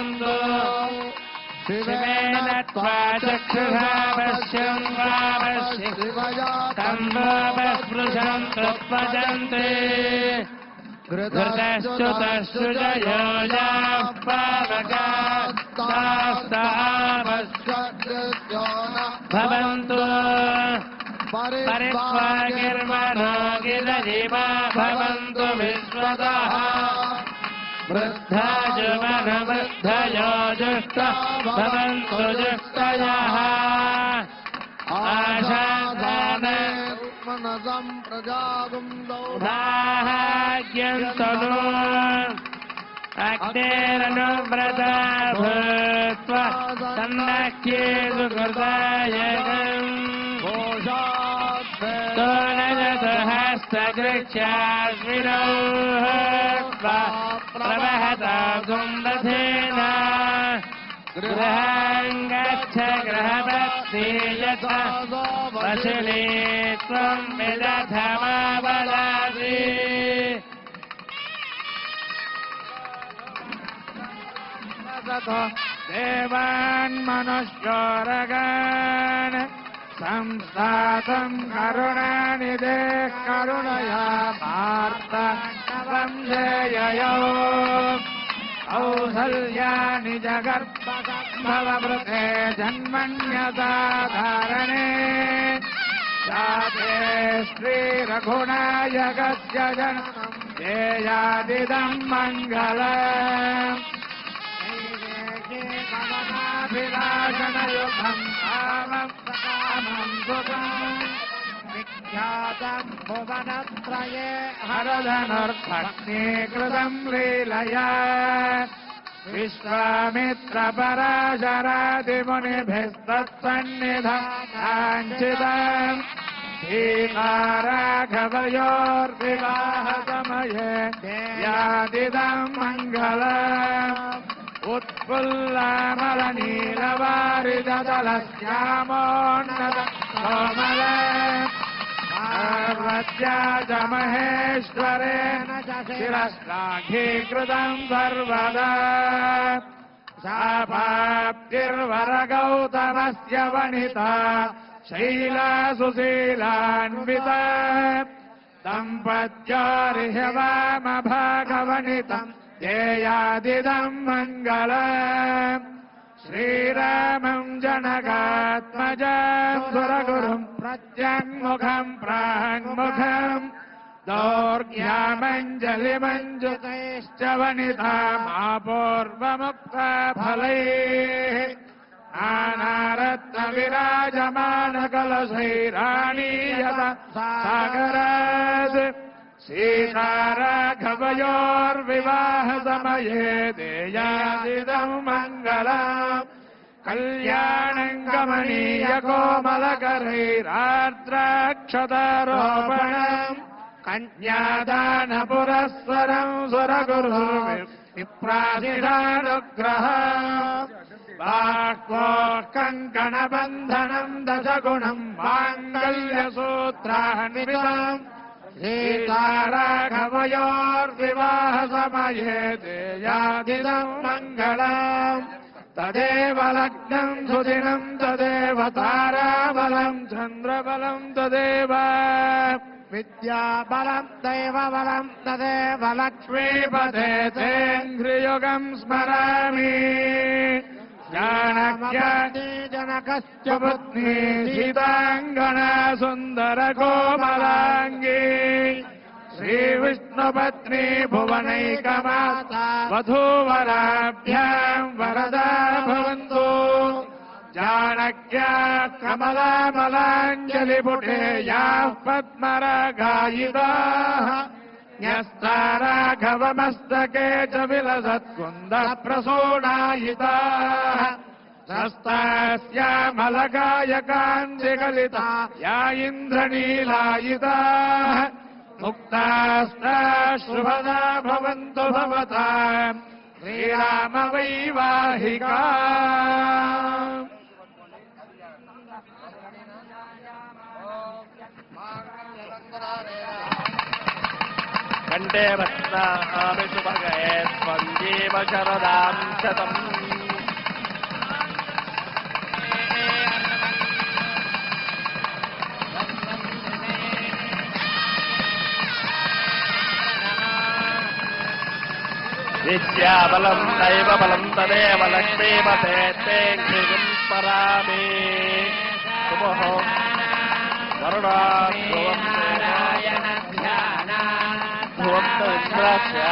भवन्तु शिवेन त्वा चक्षुषा पश्यन् तम्बोपस्पृशन् तत्पजन्ते घृतश्च्युतश्रुजयो याः पावकास्तास्तापश्च्यो भवन्तु परित्वागिर्मनो गिरजिमा भवन्तु विश्वतः वृद्धाजुमनवृद्धयो जुष्टा भवन्तु जुष्टयः आशादाने मनसं प्रजागुंदौभाग्यन्तनु अग्नेरनुव्रता भूत्वा सन्नक्येषु कृतायगम् तोनजतहस्तगृह्याश्विनौ प्रवहता गुंदधेन गृहाङ्गच्छ गृहपत्नी यथा वशिले त्वं विदधमावदासि देवान् मनुष्योरगान् संस्थातं करुणानिधे करुणया वार्तां जययो कौसल्यानि जगर्भवृते जन्मन्यसाधारणे जाते श्रीरघुनायकस्य जननं देयादिदं मङ्गलम् विलासनयुगं कामं कामं सुखं विख्यातं भुवनत्रये हरधनुर्भक्तिकृतं लीलया विश्वामित्रपराशरादिमुनिभिस्तत्सन्निधानाञ्चितम् सीताराघवयोर्विवाहसमये यादिदं मङ्गलम् उत्फुल्लमलनीलवारिदलश्यामोन्नतकोमल पार्वत्या च महेश्वरेण शिरश्लाघीकृतं सर्वदा शापाप्तिर्वरगौतमस्य वनिता शैलासुशीलान्विता दम्पत्योरिह्यवामभागवनितम् देयादिदं मङ्गलम् श्रीरामं जनकात्मजं सुरगुरुं प्रत्यङ्मुखं प्राङ्मुखं दौर्घ्यामञ्जलिमञ्जुतैश्च वनितामापूर्वमुक्ताफलैः नानारत्नविराजमानकलशैराणीयत सागरात् सीताराघवयोर्विवाहसमये देयादिदं मङ्गलम् कल्याणं कमनीयकोमलकरैरार्द्राक्षतारोपणम् कन्यादानपुरःसरं सुरगुरुर्विप्रासिडानुग्रहम् बाह्वोः कङ्कणबन्धनं दशगुणं माङ्गल्यसूत्रान्वितम् सीताराघवयोर्विवाहसमये देयादिदं मङ्गलम् तदेव लग्नं सुदिनं तदेव ताराबलं चन्द्रबलं तदेव विद्याबलं दैवबलं तदेव लक्ष्मीपदे तेन्द्रियुगं स्मरामि जानक्यानि जनकश्च पत्नी सीताङ्गना सुन्दरकोमलाङ्गी श्रीविष्णुपत्नी भुवनैकमाता वधूवराभ्यां वरदा भवन्तु जानक्या कमलामलाञ्जलिपुटे याः पद्मरागायिताः न्यस्ताराघवमस्तके च विलसत्कुन्दप्रसूनायिताः हस्तास्यामलकायकाञ्जिगलिता या इन्द्रनीलायिताः मुक्तास्ताश्रुभदा भवन्तु भवताम् श्रीरामवैवाहिका कंठे बध्नामि सुभगे त्वञ्जीव शरदां शतम् विद्याबलं दैव बलं तदेव लक्ष्मीपते ते क्षितिं स्मरामि सुमोः वरुणाध्रुवं इन्द्रस्य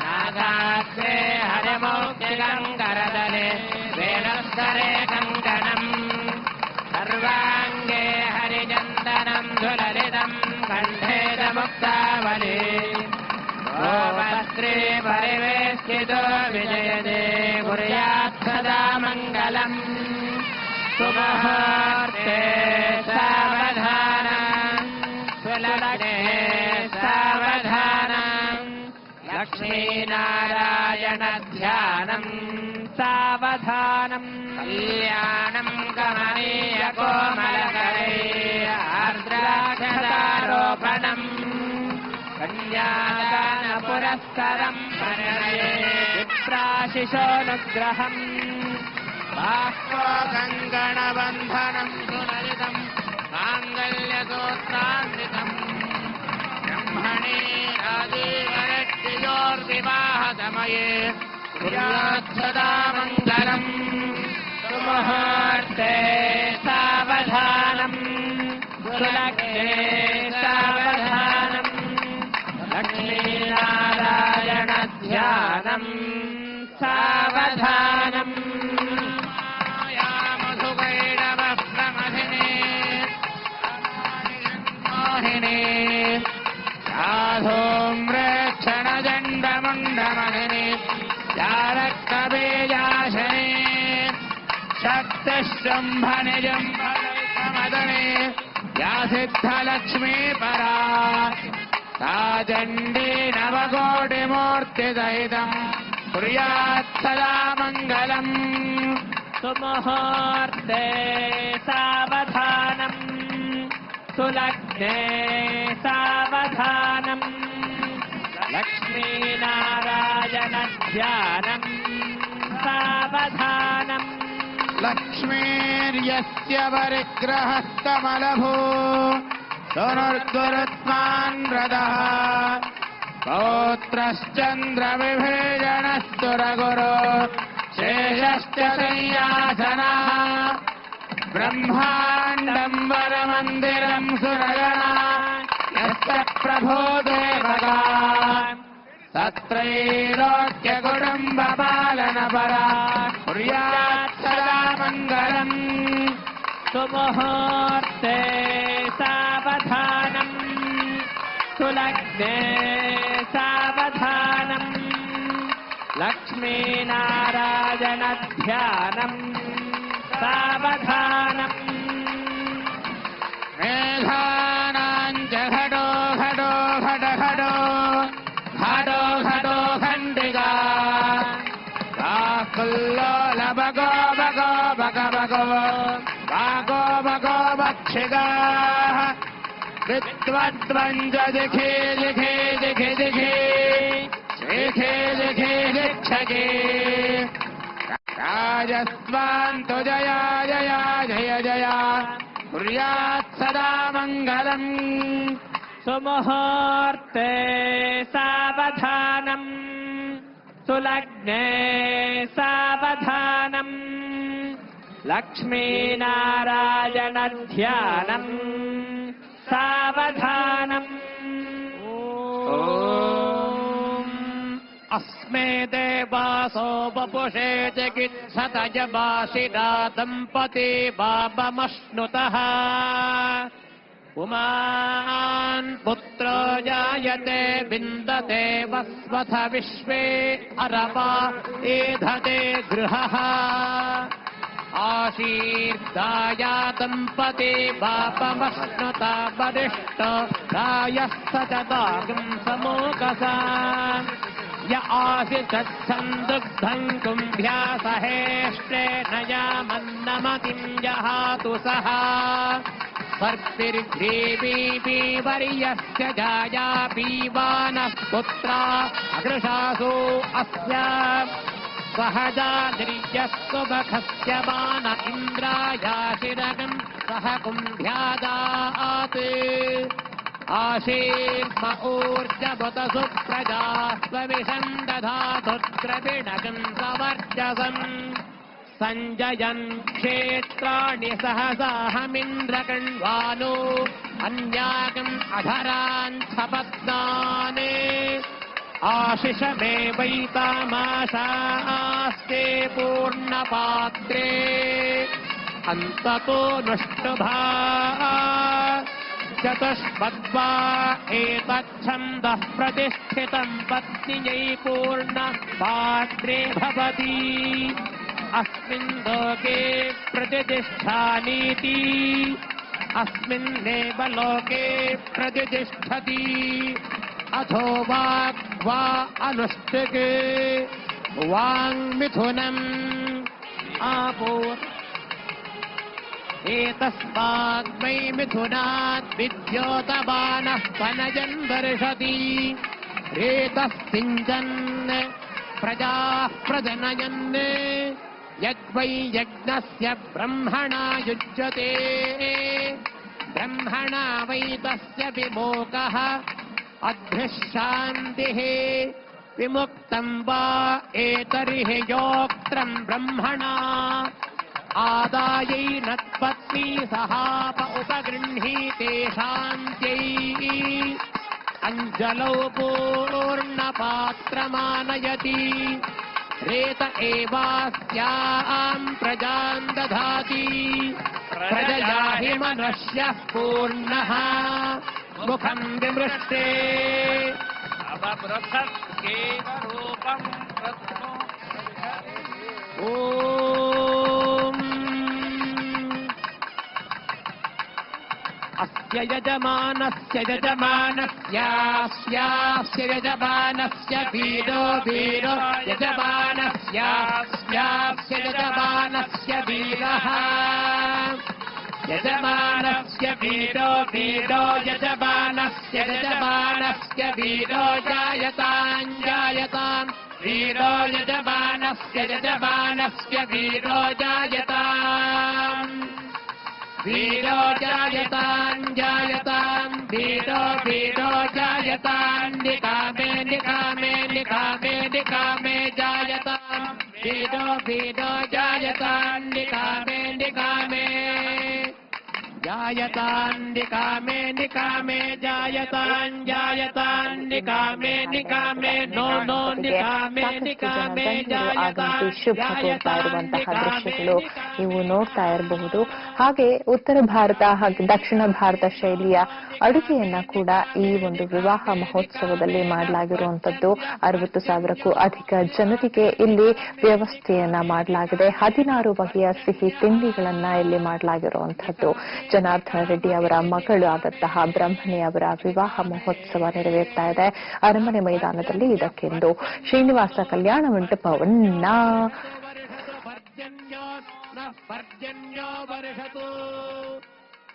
नागात्रे हरिमौक्तिकङ्करदले वेणस्तरे कङ्कणम् सर्वाङ्गे हरिचन्दनं सुललितं कण्ठे च मुक्तावली गोपत्रे परिवेष्टितो विजयते कुर्यात् सदा मङ्गलम् सुमुहूर्ते सावधानम् सुलग्ने सावधानम् लक्ष्मीनारायणध्यानम् सावधानम् कल्याणम् कमनीयकोमलकरे आर्द्राक्षदारोपणम् कन्यादानपुरस्करम् प्रणये विप्राशिशोऽनुग्रहम् बाह्वकङ्कणबन्धनम् सुललितम् माङ्गल्यसूत्रान्वितम् ब्रह्मणे आदिवरक्षयोर्विवाहसमये कुर्यात् सदा मङ्गलम् सुमुहूर्ते सावधानम् सुलग्ने सावधानम् लक्ष्मीनारायणध्यानम् सावधानम् मधुवैरवः प्रमथिने मोहिने साधूम्रेक्षणदण्डमुण्डमहिने जारक्तबीजाशने शक्तिशुम्भनिजम्भमदने या सिद्धलक्ष्मी परा सा चण्डी नवकोटिमूर्तिसहितम् कुर्यात् सदा मङ्गलम् सुमुहूर्ते सावधानम् सुलग्ने सावधानम् लक्ष्मीनारायणध्यानम् सावधानम् लक्ष्मीर्यस्य परिग्रहस्तमलभू सुनुर्गुरुत्मान् रदः पौत्रश्चन्द्रविभेजनस्तु रघुरो शेषश्च संयासनः ब्रह्माण्डम् वरमन्दिरम् सुरगणा यस्य प्रभो देवगा तत्रैलोक्यकुटुम्बपालनपरा कुर्यात् सदा मङ्गलम् सुमुहूर्ते सावधानम् सुलग्ने सावधानम् लक्ष्मीनारायणध्यानम् सावधानम् मेधानाम् च घटो घटो घट घटो घटो घटो खण्डिका काकुल्लोल बगो बगो बग बगो बागो बगो बक्षिगाः विद्वद्वञ्ज दिखे दिखे दिखे दिखे दिखे दिखे दिक्षगे राजस्वान्तु जया जया जय जया कुर्यात् सदा मङ्गलम् सुमुहूर्ते सावधानम् सुलग्ने सावधानम् लक्ष्मीनारायणध्यानम् सावधानम् अस्मे देवासो बपुषे चिकित्सतयवासिना दम्पती बाबमश्नुतः पुमान् पुत्रो जायते विन्दते वस्वथ विश्वे अरवा एधते गृहः आशीर्दाया दम्पती बापमश्नुता वरिष्ठ रायः स च दागम् समोकसा य आसि तत्सन्दुग्धम् कुम्भ्या सहेष्टेन यामन्नमतिम् जहातु सः वर्तिर्ग्रीवीवर्यस्य जाया पीवानः पुत्रा अकृशासो अस्य सहजाद्रियः सुबखस्य मान इन्द्रायाशिरगम् सह कुम्भ्यादात् आशीर्म ऊर्जबुत सुप्रजा स्वविषम् दधातुद्रविणगम् सवर्चसम् सञ्जयन् क्षेत्राणि सहसाहमिन्द्रकण्वानो अन्यागम् अधरान् सपत्नाने आशिष मे वैतामाशास्ते पूर्णपात्रे अन्ततो नुष्टुभा चतुष्पद्वा एतच्छन्दः प्रतिष्ठितम् पत्न्यै पूर्णपात्रे भवति अस्मिन् लोके प्रतिष्ठानीति अस्मिन्नेव लोके प्रतिष्ठति अथो वाग्वा अनुष्ठिके वाङ्मिथुनम् आपो एतस्माद्वै मिथुनात् विद्योतमानः पनयन् वर्षति रेतः सिञ्चन् प्रजाः प्रजनयन् यद्वै यज्ञस्य ब्रह्मणा युज्यते ब्रह्मणा वै तस्य विमोकः अद्भिः विमुक्तम् वा एतर्हि योक्त्रम् ब्रह्मणा आदायै नत्पत्नी सहाप उपगृह्णीते शान्त्यै अञ्जलौ पूर्णपात्रमानयति रेत एवास्याम् प्रजाम् दधाति प्रजया हि मनुष्यः पूर्णः मुखम् विमृष्टे अवबृहत्केव रूपम् ॐ अस्य यजमानस्य यजमानस्यास्यास्य यजमानस्य वीरो वीरो यजमानस्यास्यास्य यजमानस्य वीरः यजमानस्य वीरो वीरो यजमानस्य यजमानस्य वीरो जायताम् जायताम् वीरो यजमानस्य यजमानस्य वीरो जायताम् वीरो जायताम् जायताम् वीरो वीरो जायताम् निकामे निकामे निकामे निकामे जायताम् वीरो वीरो जायताम् निकामे निकामे जायताम् निकामे निकामे जायताम् जायताम् निकामे निकामे नो नो निकामे निकामे ಆಗಂತೂ ಶುಭ ಕೋರ್ತಾ ಇರುವಂತಹ ದೃಶ್ಯಗಳು ನೀವು ನೋಡ್ತಾ ಇರಬಹುದು. ಹಾಗೆ ಉತ್ತರ ಭಾರತ ಹಾಗೆ ದಕ್ಷಿಣ ಭಾರತ ಶೈಲಿಯ ಅಡುಗೆಯನ್ನ ಕೂಡ ಈ ಒಂದು ವಿವಾಹ ಮಹೋತ್ಸವದಲ್ಲಿ ಮಾಡಲಾಗಿರುವಂತದ್ದು. 60,000ಕ್ಕೂ ಅಧಿಕ ಜನರಿಗೆ ಇಲ್ಲಿ ವ್ಯವಸ್ಥೆಯನ್ನ ಮಾಡಲಾಗಿದೆ. 16 ಬಗೆಯ ಸಿಹಿ ತಿಂಡಿಗಳನ್ನ ಇಲ್ಲಿ ಮಾಡಲಾಗಿರುವಂತದ್ದು. ಜನಾರ್ದನ ರೆಡ್ಡಿ ಅವರ ಮಗಳು ಆದಂತಹ ಬ್ರಹ್ಮಣಿ ಅವರ ವಿವಾಹ ಮಹೋತ್ಸವ ನೆರವೇರ್ತಾ ಇದೆ ಅರಮನೆ ಮೈದಾನದಲ್ಲಿ. ಇದಕ್ಕೆಂದು ಶ್ರೀನಿವಾಸ ಕಲ್ಯಾಣ ಮಂಟಪವನ್ನ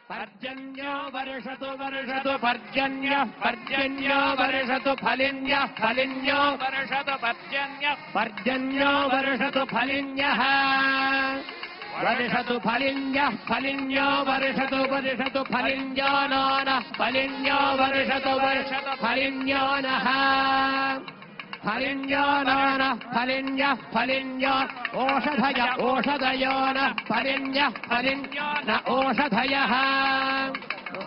पर्जन्यो वर्षतु वर्षतु पर्जन्यः पर्जन्यो वर्षतु फलिन्यः फलिन्यो वर्षतु पर्जन्यः पर्जन्यो वर्षतु फलिन्यः वर्षतु फलिन्यः फलिन्यो वर्षतु वर्षतु फलिन्यो नः फलिन्यो वर्षतु वर्षतु फलिन्यो नः फलिन्यो नः फलिन्यः फलिन्यो ओषधय ओषधयो नः फलिन्यः फलिन्यो न ओषधयः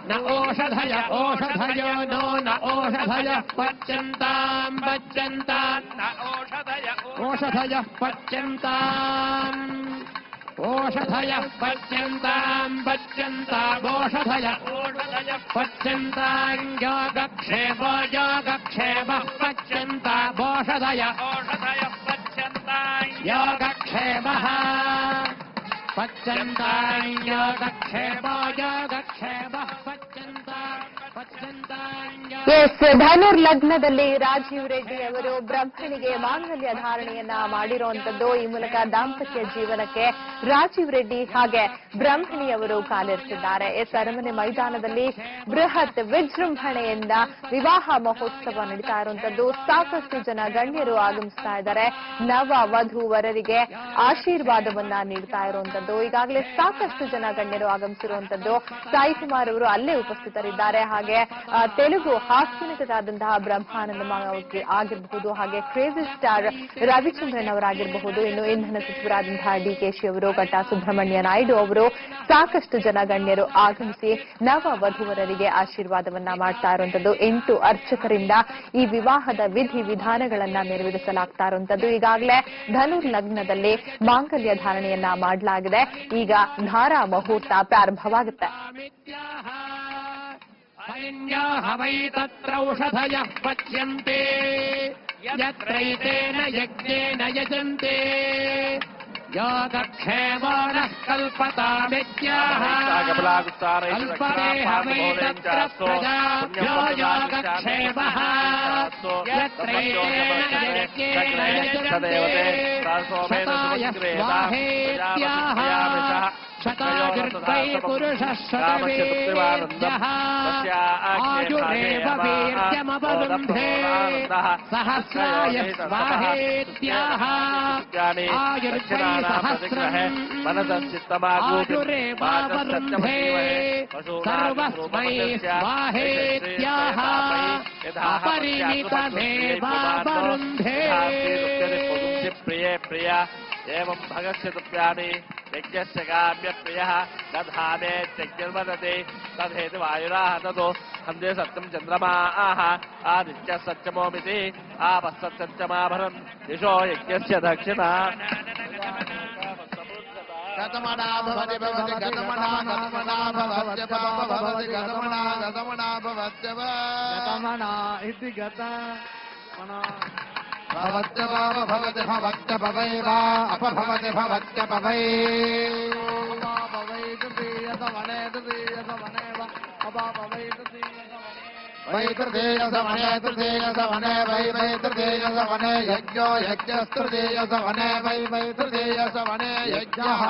न ओषधय ओषधयो नो न ओषधयः पच्यन्ताम् पच्यन्ताम् न ओषधय ओषधयः पच्यन्ताम् ओषधयः पच्यन्ताम् पच्यन्तामोषधय ओषधयः पच्यन्ताम् योगक्षेमो योगक्षेमः पच्यन्तामोषधय ओषधयः पच्यन्ताम् योगक्षेमः पच्यन्ताम् योगक्षेमो योगक्षेमः पच्यन्ताम् ಎಸ್ ಧನುರ್ ಲಗ್ನದಲ್ಲಿ ರಾಜೀವ್ ರೆಡ್ಡಿ ಅವರು ಬ್ರಹ್ಮಣಿಗೆ ಮಾಂಗಲ್ಯ ಧಾರಣೆಯನ್ನ ಮಾಡಿರುವಂತದ್ದು. ಈ ಮೂಲಕ ದಾಂಪತ್ಯ ಜೀವನಕ್ಕೆ ರಾಜೀವ್ ರೆಡ್ಡಿ ಹಾಗೆ ಬ್ರಹ್ಮಣಿ ಅವರು ಕಾಲಿರಿಸಿದ್ದಾರೆ. ಎಸ್ ಅರಮನೆ ಮೈದಾನದಲ್ಲಿ ಬೃಹತ್ ವಿಜೃಂಭಣೆಯಿಂದ ವಿವಾಹ ಮಹೋತ್ಸವ ನಡೀತಾ ಇರುವಂತದ್ದು. ಸಾಕಷ್ಟು ಜನ ಗಣ್ಯರು ಆಗಮಿಸ್ತಾ ಇದ್ದಾರೆ. ನವ ವಧು ವರರಿಗೆ ಆಶೀರ್ವಾದವನ್ನ ನೀಡ್ತಾ ಇರುವಂತದ್ದು. ಈಗಾಗಲೇ ಸಾಕಷ್ಟು ಜನ ಗಣ್ಯರು ಆಗಮಿಸಿರುವಂತದ್ದು. ಸಾಯಿ ಕುಮಾರ್ ಅವರು ಅಲ್ಲೇ ಉಪಸ್ಥಿತರಿದ್ದಾರೆ. ಹಾಗೆ ತೆಲುಗು ಹಾಸ್ಯನಟರಾದಂತಹ ಬ್ರಹ್ಮಾನಂದ ಆಗಿರಬಹುದು, ಹಾಗೆ ಕ್ರೇಜಿ ಸ್ಟಾರ್ ರವಿಚಂದ್ರನ್ ಅವರಾಗಿರಬಹುದು, ಇನ್ನು ಇಂಧನ ಸಚಿವರಾದಂತಹ ಡಿಕೆಶಿ ಅವರು, ಕಟ್ಟಾ ಸುಬ್ರಹ್ಮಣ್ಯ ನಾಯ್ಡು ಅವರು, ಸಾಕಷ್ಟು ಜನ ಗಣ್ಯರು ಆಗಮಿಸಿ ನವ ವಧುವರರಿಗೆ ಆಶೀರ್ವಾದವನ್ನ ಮಾಡ್ತಾ ಇರುವಂತದ್ದು. 8 ಅರ್ಚಕರಿಂದ ಈ ವಿವಾಹದ ವಿಧಿ ವಿಧಾನಗಳನ್ನ ನೆರವೇರಿಸಲಾಗ್ತಾ ಇರುವಂತದ್ದು. ಈಗಾಗಲೇ ಧನುರ್ ಲಗ್ನದಲ್ಲಿ ಮಾಂಗಲ್ಯ ಧಾರಣೆಯನ್ನ ಮಾಡಲಾಗಿದೆ. ಈಗ ಧಾರಾ ಮುಹೂರ್ತ ಪ್ರಾರಂಭವಾಗುತ್ತೆ. फलिन्याः वै तत्रौषधयः पच्यन्ते यत्रैतेन यज्ञेन यजन्ते योगक्षेमानः कल्पतामित्याह कल्पदेह वै तत्र प्रजा योगक्षेमः यत्रैतेन यज्ञेन यजन्ते शताय स्वाहेत्याह शतायुर्वै पुरुषः शतवीर्यः आयुरेव वीर्यमवरुन्धे सहस्राय स्वाहेत्याह आयुर्वै सहस्रम् आयुरेवावरुन्धे सर्वस्मै स्वाहेत्याह अपरिमितमेवावरुन्धे प्रिये प्रिया एवं भगस्यतुभ्यानि यज्ञस्य काम्य प्रियः दधाने त्यज्ञर्वदति तद्धेतु वायुराः ततो हन्ते सत्यं चन्द्रमाः आदित्यः सत्यमोमिति आपस्सत्यमाभरन् दिशो यज्ञस्य दक्षिणा गतमना भवति भवति गतमना गतमना भवत्य भवति गतमना गतमना भवत्य गतमना इति गतमना भवत्य भवति भवत्य भवैव अपभवति भवत्य भवै भवैतृतीयसवने तृतीयसवनेव वै तृतीयसवने तृतीयसवने वै वै तृतीयसवने यज्ञो यज्ञस्तृतीयसवने वै वै तृतीयसवने यज्ञः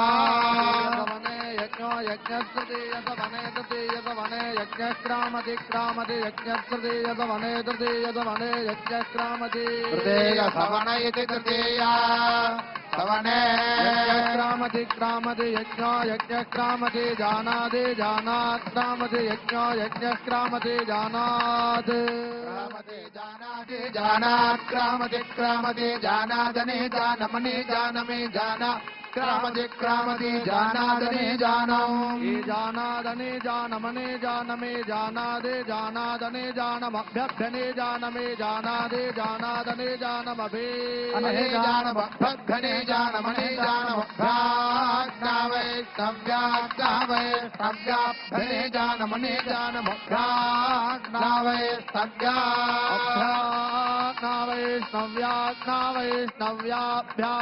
यज्ञो यज्ञस्तृतीयसवने तृतीयसवने यज्ञक्रामति क्रामति यज्ञस्तृतीयसवने तृतीयसवने यज्ञक्रामति तृतीयसवन इति तृतीया सवने क्रामति क्रामति यज्ञो यज्ञक्रामति जानाति जानात् क्रामति यज्ञो यज्ञक्रामति जानात् क्रामति जानाति जानात् क्रामति क्रामति जानादने जानमनि जानमे जाना क्रामति क्रामति जानादने जानम् जानादने जानमने जानमे जानादे जानादने जानमभ्यभ्यने जानमे जानादे जानादने जानमभे जानमभ्यभ्यने जानमने जानमभ्याज्ञावै स्तव्याज्ञावै स्तव्याभ्यने जानमने जानमभ्याज्ञावै स्तव्याज्ञावै स्तव्याज्ञावै स्तव्याभ्या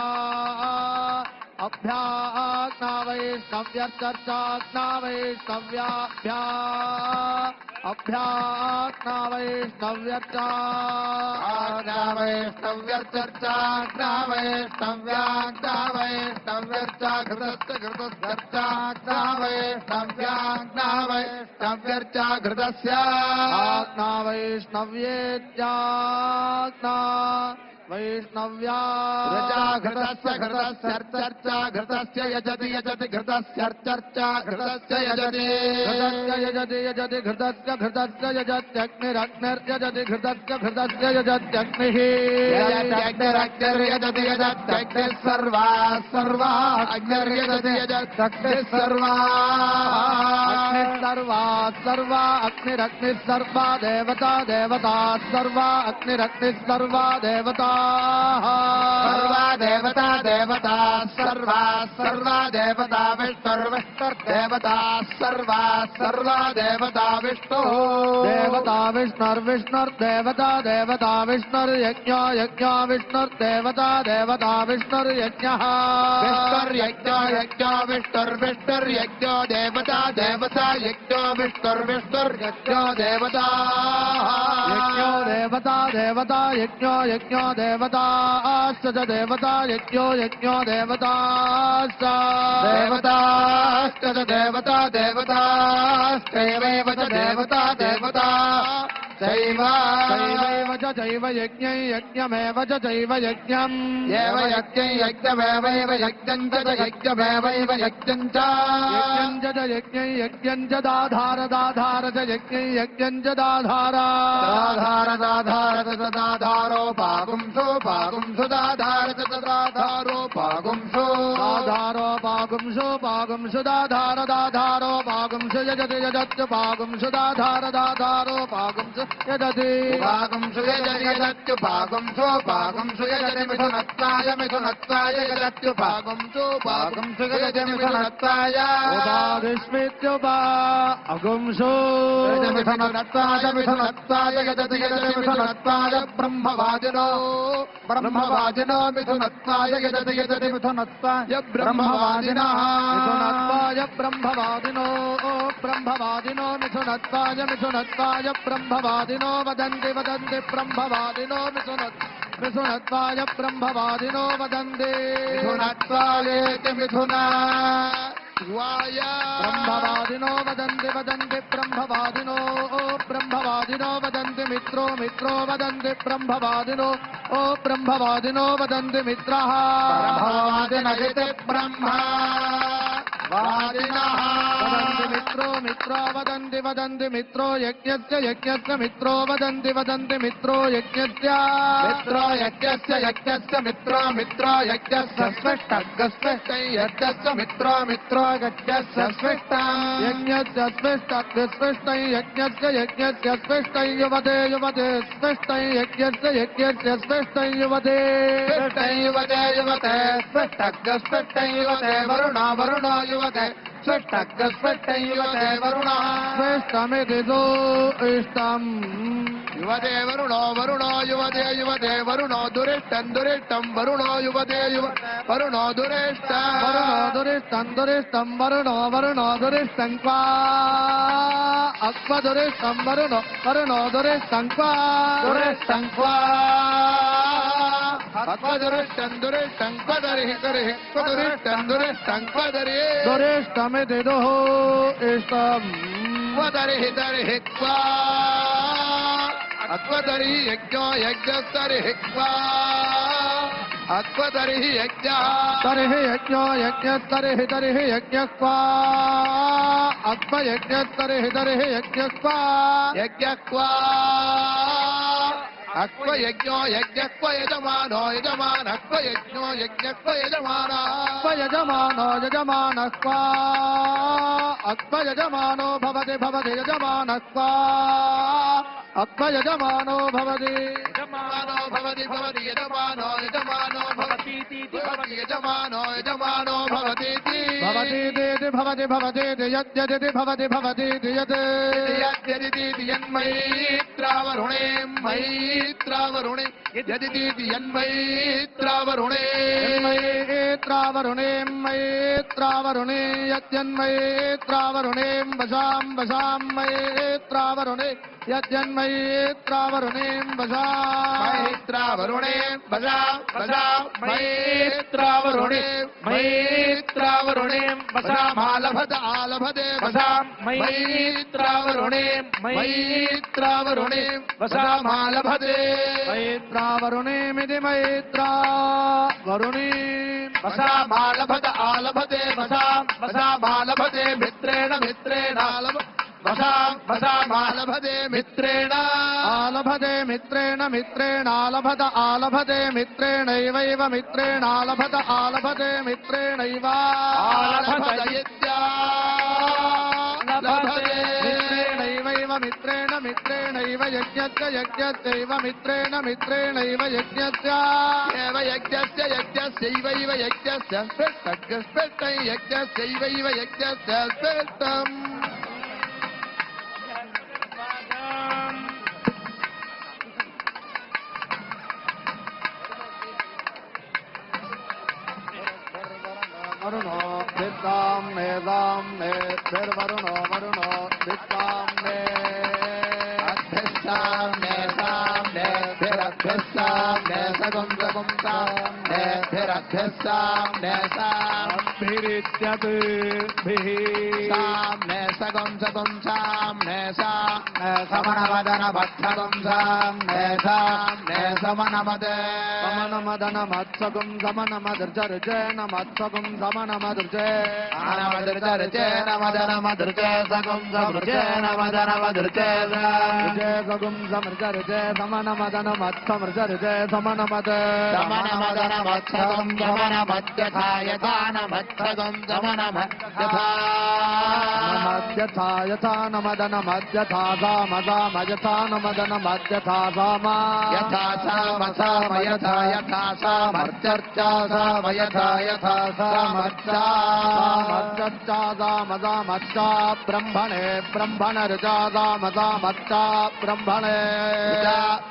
अभ्याज्ञावै स्तव्यचर्चाज्ञावै स्तव्याभ्या अभ्याज्ञावै स्तव्यर्चाज्ञावै स्तव्यचर्चाज्ञावै स्तव्याज्ञावै स्तव्यर्चा घृतस्य घृतश्चर्चाज्ञावै स्तव्याज्ञावै स्तव्यर्चा घृतस्य आज्ञावै स्तव्येत्याज्ञा वैष्णव्या घृतस्य घृतस्यर्चर्चा घृतस्य यजति यजति घृतस्यर्चर्चा घृतस्य यजति यजति यजति घृतस्य घृतस्य यजत्यग्निरग्निर्यजति घृतस्य घृतस्य यजत्यग्निः यजत्यग्निरग्निर्यजति यजत्यग्निः सर्वा सर्वा अग्निर्यजति यजत्यग्निः सर्वा अग्निः सर्वा सर्वा अग्निरग्निः सर्वा देवता देवता सर्वा अग्निरग्निः सर्वा देवता सर्वा देवता देवता सर्वा सर्वा देवता विष्णुर्विष्णुर्देवता सर्वा सर्वा देवता विष्णु देवता विष्णुर्विष्णुर्देवता देवता विष्णुर्यज्ञो यज्ञो विष्णुर्देवता देवता विष्णुर्यज्ञः विष्णुर्यज्ञो यज्ञो विष्णुर्विष्णुर्यज्ञो देवता देवता यज्ञो विष्णुर्विष्णुर्यज्ञो देवता यज्ञो देवता देवता यज्ञो यज्ञो देवताश्च देवता यज्ञो यज्ञो देवताश्च देवताश्च देवता देवताश्चैवैव च देवता देवता चैव चैव यज्ञै यज्ञमेव च चैव यज्ञम् एव यज्ञै यज्ञमेवैव यज्ञम् च यज्ञमेवैव यज्ञम् च यज्ञै यज्ञम् च दाधार दाधार च यज्ञै यज्ञम् च दाधार दाधार दाधार च दाधारो पागुंसो पागुंसु दाधार च दाधारो पागुंसो दाधारो पागुंसो पागुंसु दाधार दाधारो पागुंसु यजति यजत्य पागुंसु दाधार दाधारो पागुंसु यजति पागुंसु यजति यजत्य पागुंसो पागुंसु यजति मिथुनत्वाय मिथुनत्वाय यजत्य पागुंसो पागुंसु यजति मिथुनत्वाय उपादिस्मित्युपा अगुंसो मिथुनत्वाय मिथुनत्वाय यजति यजति मिथुनत्वाय ब्रह्मवादिनो ब्रह्मवादिनो मिथुनत्वाय यजति यजति मिथुनत्वाय ब्रह्मवादिनः मिथुनत्वाय ब्रह्मवादिनो ब्रह्मवादिनो मिथुनत्वाय मिथुनत्वाय ब्रह्मवादिनो वदन्ति वदन्ति ब्रह्मवादिनो मिथुनत्वाय ब्रह्मवादिनो वदन्ति मिथुनत्वायेति मिथुना ब्रह्मवादिनो वदन्ति वदन्ति ब्रह्मवादिनो ब्रह्मवादिनो वदन्ति मित्रो मित्रो वदन्ति ब्रह्मवादिनो ब्रह्मवादिनो वदन्ति मित्रः ब्रह्मवादिन इति ब्रह्मा वादिनः वदन्ति मित्रो मित्रो वदन्ति वदन्ति मित्रो यज्ञस्य यज्ञस्य मित्रो वदन्ति वदन्ति मित्रो यज्ञस्य मित्रो यज्ञस्य यज्ञस्य मित्रो मित्रो यज्ञस्य स्पष्टस्य यज्ञस्य मित्रो मित्रो यज्ञस्य स्पष्टं यज्ञस्य स्पष्टं यज्ञस्य यज्ञस्य स्पष्टं युवते युवते स्पष्टं यज्ञस्य यज्ञस्य स्पष्टं युवते युवते युवते स्पष्टं युवते वरुणा वरुणो युवते स्पष्टं युवते वरुणः स्पष्टमिति सो इष्टम् युवते वरुणो वरुणो युवते युवते वरुणो दुरिष्टं दुरिष्टं वरुणो युवते वरुणो दुरिष्टं वरुणो दुरिष्टं दुरिष्टं वरुणो वरुणो दुरिष्टं क्वा अक्वदुरिष्टं वरुणो वरुणो दुरिष्टं क्वा दुरिष्टं क्वा अक्वदुरिष्टं दुरिष्टं क्वदरिः करिः क्वदुरिष्टं दुरिष्टं क्वदरिः दुरिष्टमिति दुः इष्टम् क्वदरिः दरिः क्वा अक्वदरिः यज्ञो यज्ञस्तरिः क्वा अक्वदरिः यज्ञः तरिः यज्ञो यज्ञस्तरिः तरिः यज्ञः क्वा अक्वयज्ञस्तरिः तरिः यज्ञः क्वा यज्ञः क्वा अक्वयज्ञो यज्ञक्व यजमानो यजमान अक्वयज्ञो यज्ञक्व यजमानः यजमानो यजमानः क्वा अक्वयजमानो भवति भवति यजमानः क्वा अक्वयजमानो भवति यजमानो भवति भवति यजमानो यजमानो भवतीति भवति यजमानो यजमानो भवतीति भवतीति भवति भवतीति यद्यदिति भवति भवतीति यत् यद्यदिति यन्मयित्रावरुणे मयित्रावरुणे यदिति यन्मयित्रावरुणे मयित्रावरुणे मयित्रावरुणे यद्यन्मयित्रावरुणे वशां वशां मयित्रावरुणे यद्यन्मयित्रावरुणे वशां मयित्रावरुणे वशां वशां मयित्रावरुणे मयित्रावरुणे वशामालभत आलभते वशां मयित्रावरुणे मयित्रावरुणे वशामालभते मयित्रावरुणेमिति मयित्रावरुणे वशामालभत आलभते वशां वशामालभते मित्रेण मित्रेणालभ वशामालभते मित्रेण आलभते मित्रेण मित्रेणालभत आलभते मित्रेणैवैव मित्रेणालभत आलभते मित्रेणैव आलभत मित्रेणैवैव मित्रेण मित्रेण मित्रेणैव यज्ञस्य यज्ञस्यैव मित्रेण मित्रेणैव यज्ञस्य एव यज्ञस्य यज्ञस्यैवैव यज्ञस्य स्पृष्टै यज्ञस्यैवैव यज्ञस्य स्पृष्टम् वरुणो विद्वां मेधां नेर्वरुणो वरुणो विद्वां ने अध्यक्षां नेतां नेभिरध्यक्षां नेसगुंसगुंसां नेभिरध्यक्षां नेसाभिरित्यभिः सां नेसगुंसगुंसां नेसां नेसमनवदनमत्सगुंसां नेसां नेसमनमद समनमदनमत्सगुं समनमदर्जर्जेन मत्सगुं समनमदर्जे अनमदर्जर्जे नमदनमदर्जे सगुं समर्जे नमदनमदर्जे सगुं समर्जर्जे समनमदनमत्समर्जर्जे समनमद समनमदनमत्सगुं समनमद्यथा यथा नमत्सगुं समनमद्यथा नमद्यथा यथा नमदनमद्यथा सामसामयथा नमदनमद्यथा सामा यथा सामसामयथा यथा सामर्चर्चा सामयथा यथा सामर्चा सामर्चर्चा सामसामर्चा ब्रह्मणे ब्रह्मणर्चा सामसामर्चा ब्रह्मणे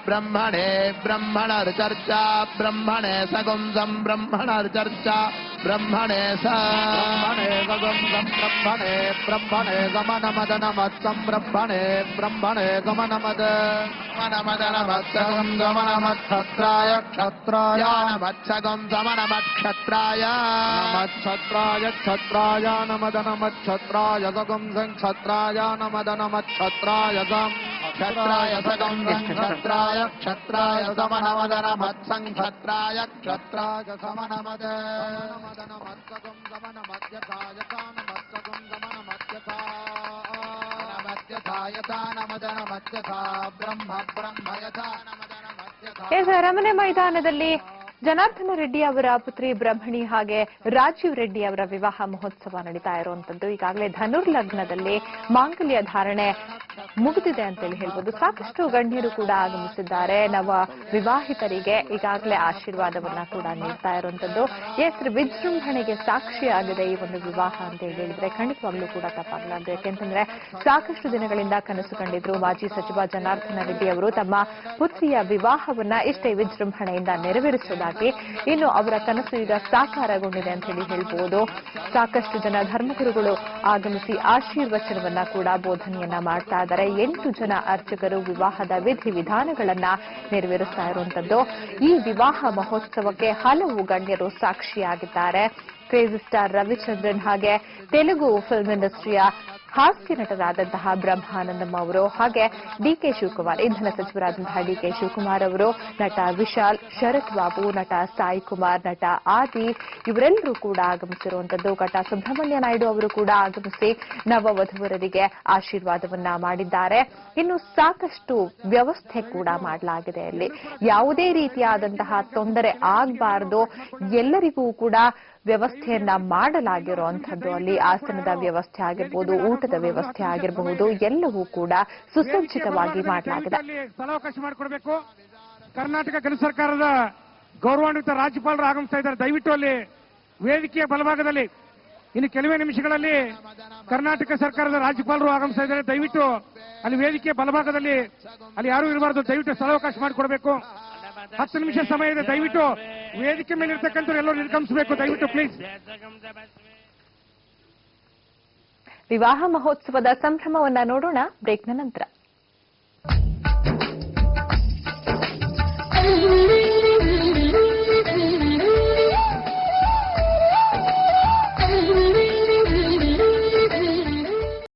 ब्रह्मणे ब्रह्मणर्चर्चा ब्रह्मणे सगुंसं ब्रह्मणर्चर्चा ब्रह्मणे ब्रह्मणे सगुंसं ब्रह्मणे ब्रह्मणे समनमदनमत्सं ब्रह्मणे ब्रह्मणे समनमद समनमदनमत्सगं समनमत्क्षत्राय क्षत्राय नमत्सगं समनमत्क्षत्राय नमत्क्षत्राय क्षत्राय नमदनमत्क्षत्राय सगं क्षत्राय नमदनमत्क्षत्राय सं क्षत्राय सगं क्षत्राय क्षत्राय समनमदनमत्सं क्षत्राय क्षत्राय समनमद समनमत्सगं समनमद्यथाय कानमत्सगं समनमद्यथा नमद्यथा यथा नमदनमद्यथा ब्रह्म ब्रह्म यथा नमदनमद्यथा ಅರಮನೆ ಮೈದಾನದಲ್ಲಿ ಜನಾರ್ದನ ರೆಡ್ಡಿ ಅವರ ಪುತ್ರಿ ಬ್ರಹ್ಮಣಿ ಹಾಗೆ ರಾಜೀವ್ ರೆಡ್ಡಿ ಅವರ ವಿವಾಹ ಮಹೋತ್ಸವ ನಡೀತಾ ಇರುವಂತದ್ದು. ಈಗಾಗಲೇ ಧನುರ್ ಲಗ್ನದಲ್ಲಿ ಮಾಂಗಲ್ಯ ಧಾರಣೆ ಮುಗಿದಿದೆ ಅಂತೇಳಿ ಹೇಳ್ಬೋದು. ಸಾಕಷ್ಟು ಗಣ್ಯರು ಕೂಡ ಆಗಮಿಸಿದ್ದಾರೆ. ನವ ವಿವಾಹಿತರಿಗೆ ಈಗಾಗಲೇ ಆಶೀರ್ವಾದವನ್ನ ಕೂಡ ನೀಡ್ತಾ ಇರುವಂತದ್ದು. ವಿಜೃಂಭಣೆಗೆ ಸಾಕ್ಷಿಯಾಗಿದೆ ಈ ಒಂದು ವಿವಾಹ ಅಂತ ಹೇಳಿದ್ರೆ ಖಂಡಿತವಾಗ್ಲೂ ಕೂಡ ತಪ್ಪಾಗಲಾರದು. ಯಾಕೆಂತಂದ್ರೆ ಸಾಕಷ್ಟು ದಿನಗಳಿಂದ ಕನಸು ಕಂಡಿದ್ರು ಮಾಜಿ ಸಚಿವ ಜನಾರ್ದನ ರೆಡ್ಡಿ ಅವರು ತಮ್ಮ ಪುತ್ರಿಯ ವಿವಾಹವನ್ನ ಇಷ್ಟೇ ವಿಜೃಂಭಣೆಯಿಂದ ನೆರವೇರಿಸುವುದಾಗಿ. ಇನ್ನು ಅವರ ಕನಸು ಈಗ ಸಾಕಾರಗೊಂಡಿದೆ ಅಂತ ಹೇಳಿ ಹೇಳ್ಬೋದು. ಸಾಕಷ್ಟು ಜನ ಧರ್ಮಗುರುಗಳು ಆಗಮಿಸಿ ಆಶೀರ್ವಚನವನ್ನ ಕೂಡ ಬೋಧನೆಯನ್ನ ಮಾಡ್ತಾ ಇದ್ದಾರೆ. 8 ಜನ ಅರ್ಚಕರು ವಿವಾಹದ ವಿಧಿ ವಿಧಾನಗಳನ್ನ ನೆರವೇರಿಸ್ತಾ ಇರುವಂತದ್ದು. ಈ ವಿವಾಹ ಮಹೋತ್ಸವಕ್ಕೆ ಹಲವು ಗಣ್ಯರು ಸಾಕ್ಷಿಯಾಗಿದ್ದಾರೆ. ಕ್ರೇಜಿ ಸ್ಟಾರ್ ರವಿಚಂದ್ರನ್ ಹಾಗೆ ತೆಲುಗು ಫಿಲ್ಮ್ ಇಂಡಸ್ಟ್ರಿಯ ಹಾಸ್ಯ ನಟರಾದಂತಹ ಬ್ರಹ್ಮಾನಂದಂ ಅವರು ಹಾಗೆ ಡಿಕೆ ಶಿವಕುಮಾರ್ ಇಂಧನ ಸಚಿವರಾದಂತಹ ಡಿಕೆ ಶಿವಕುಮಾರ್ ಅವರು, ನಟ ವಿಶಾಲ್, ಶರತ್ ಬಾಬು, ನಟ ಸಾಯಿ ಕುಮಾರ್, ನಟ ಆದಿ ಇವರೆಲ್ಲರೂ ಕೂಡ ಆಗಮಿಸಿರುವಂತದ್ದು. ನಟ ಸುಬ್ರಹ್ಮಣ್ಯ ನಾಯ್ಡು ಅವರು ಕೂಡ ಆಗಮಿಸಿ ನವವಧುವರರಿಗೆ ಆಶೀರ್ವಾದವನ್ನ ಮಾಡಿದ್ದಾರೆ. ಇನ್ನು ಸಾಕಷ್ಟು ವ್ಯವಸ್ಥೆ ಕೂಡ ಮಾಡಲಾಗಿದೆ. ಅಲ್ಲಿ ಯಾವುದೇ ರೀತಿಯಾದಂತಹ ತೊಂದರೆ ಆಗಬಾರದು, ಎಲ್ಲರಿಗೂ ಕೂಡ ವ್ಯವಸ್ಥೆಯನ್ನ ಮಾಡಲಾಗಿರುವಂತದ್ದು. ಅಲ್ಲಿ ಆಸನದ ವ್ಯವಸ್ಥೆ ಆಗಿರ್ಬೋದು, ಊಟದ ವ್ಯವಸ್ಥೆ ಆಗಿರಬಹುದು, ಎಲ್ಲವೂ ಕೂಡ ಸುಸಜ್ಜಿತವಾಗಿ ಮಾಡಲಾಗಿದೆ. ಸ್ಥಳಾವಕಾಶ ಮಾಡಿಕೊಡ್ಬೇಕು. ಕರ್ನಾಟಕ ಕೇಂದ್ರ ಸರ್ಕಾರದ ಗೌರವಾನ್ವಿತ ರಾಜ್ಯಪಾಲರು ಆಗಮಿಸ್ತಾ ಇದ್ದಾರೆ. ದಯವಿಟ್ಟು ಅಲ್ಲಿ ವೇದಿಕೆಯ ಬಲಭಾಗದಲ್ಲಿ ಇನ್ನು ಕೆಲವೇ ನಿಮಿಷಗಳಲ್ಲಿ ಕರ್ನಾಟಕ ಸರ್ಕಾರದ ರಾಜ್ಯಪಾಲರು ಆಗಮಿಸ್ತಾ ಇದ್ದಾರೆ. ದಯವಿಟ್ಟು ಅಲ್ಲಿ ವೇದಿಕೆಯ ಬಲಭಾಗದಲ್ಲಿ ಅಲ್ಲಿ ಯಾರೂ ಇರಬಾರದು. ದಯವಿಟ್ಟು ಸ್ಥಳಾವಕಾಶ ಮಾಡಿಕೊಡ್ಬೇಕು. 10 ನಿಮಿಷ ಸಮಯ ಇದೆ. ದಯವಿಟ್ಟು ವೇದಿಕೆ ಮೇಲೆ ಇರ್ತಕ್ಕಂಥವ್ರು ಎಲ್ಲರೂ ನಿರ್ಗಮಿಸಬೇಕು. ದಯವಿಟ್ಟು ಪ್ಲೀಸ್. ವಿವಾಹ ಮಹೋತ್ಸವದ ಸಂಭ್ರಮವನ್ನ ನೋಡೋಣ ಬ್ರೇಕ್ನ ನಂತರ.